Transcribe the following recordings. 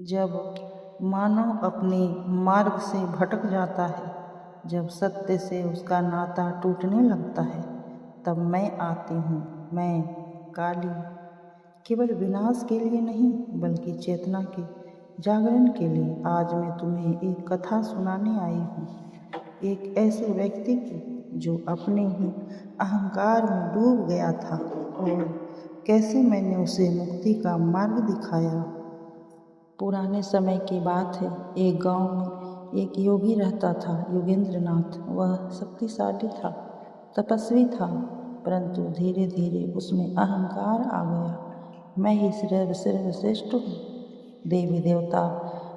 जब मानव अपने मार्ग से भटक जाता है, जब सत्य से उसका नाता टूटने लगता है, तब मैं आती हूँ, मैं काली, केवल विनाश के लिए नहीं बल्कि चेतना के जागरण के लिए। आज मैं तुम्हें एक कथा सुनाने आई हूँ, एक ऐसे व्यक्ति की जो अपने ही अहंकार में डूब गया था और कैसे मैंने उसे मुक्ति का मार्ग दिखाया। पुराने समय की बात है। एक गांव में एक योगी रहता था, योगेंद्र नाथ। वह शक्तिशाली था, तपस्वी था, परंतु धीरे धीरे उसमें अहंकार आ गया। मैं ही सर्वश्रेष्ठ हूँ, देवी देवता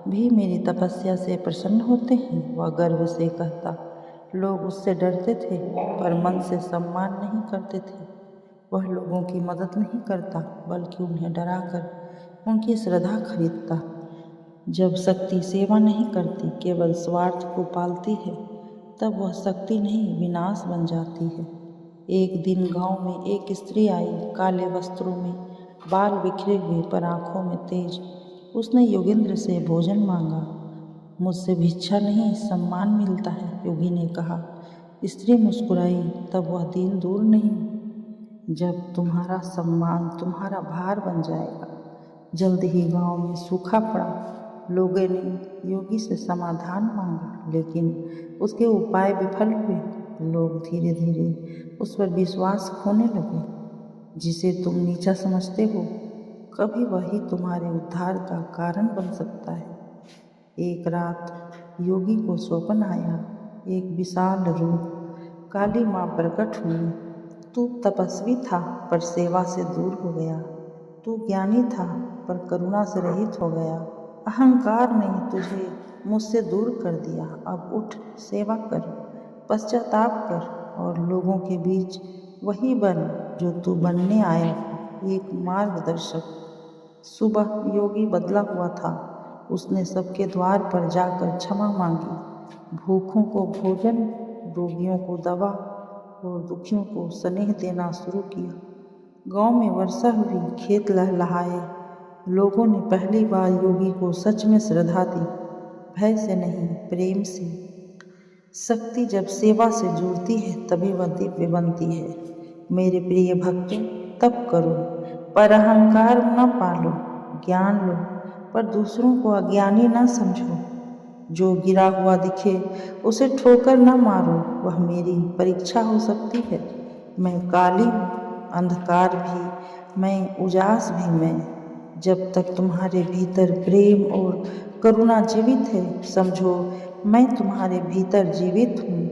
भी मेरी तपस्या से प्रसन्न होते हैं, वह गर्व से कहता। लोग उससे डरते थे पर मन से सम्मान नहीं करते थे। वह लोगों की मदद नहीं करता बल्कि उन्हें डराकर उनकी श्रद्धा खरीदता। जब शक्ति सेवा नहीं करती, केवल स्वार्थ को पालती है, तब वह शक्ति नहीं विनाश बन जाती है। एक दिन गांव में एक स्त्री आई, काले वस्त्रों में, बाल बिखरे हुए पर आंखों में तेज। उसने योगेंद्र से भोजन मांगा। मुझसे भिक्षा नहीं, सम्मान मिलता है, योगी ने कहा। स्त्री मुस्कुराई, तब वह दिन दूर नहीं जब तुम्हारा सम्मान तुम्हारा भार बन जाएगा। जल्द ही गांव में सूखा पड़ा। लोगों ने योगी से समाधान मांगा, लेकिन उसके उपाय विफल हुए। लोग धीरे धीरे उस पर विश्वास खोने लगे। जिसे तुम नीचा समझते हो, कभी वही तुम्हारे उद्धार का कारण बन सकता है। एक रात योगी को स्वप्न आया। एक विशाल रूप, काली माँ प्रकट हुई। तू तपस्वी था पर सेवा से दूर हो गया। तू ज्ञानी था पर करुणा से रहित हो गया। अहंकार ने तुझे मुझसे दूर कर दिया। अब उठ, सेवा कर, पश्चाताप कर और लोगों के बीच वही बन जो तू बनने आया था, एक मार्गदर्शक। सुबह योगी बदला हुआ था। उसने सबके द्वार पर जाकर क्षमा मांगी, भूखों को भोजन, रोगियों को दवा और दुखियों को स्नेह देना शुरू किया। गांव में वर्षा हुई, खेत लहलहाए। लोगों ने पहली बार योगी को सच में श्रद्धा दी, भय से नहीं, प्रेम से। शक्ति जब सेवा से जुड़ती है तभी वह दिव्य बनती है। मेरे प्रिय भक्तों, तप करो पर अहंकार न पालो, ज्ञान लो पर दूसरों को अज्ञानी न समझो। जो गिरा हुआ दिखे उसे ठोकर न मारो, वह मेरी परीक्षा हो सकती है। मैं काली हूँ, अंधकार भी मैं, उजास भी मैं। जब तक तुम्हारे भीतर प्रेम और करुणा जीवित है, समझो मैं तुम्हारे भीतर जीवित हूँ।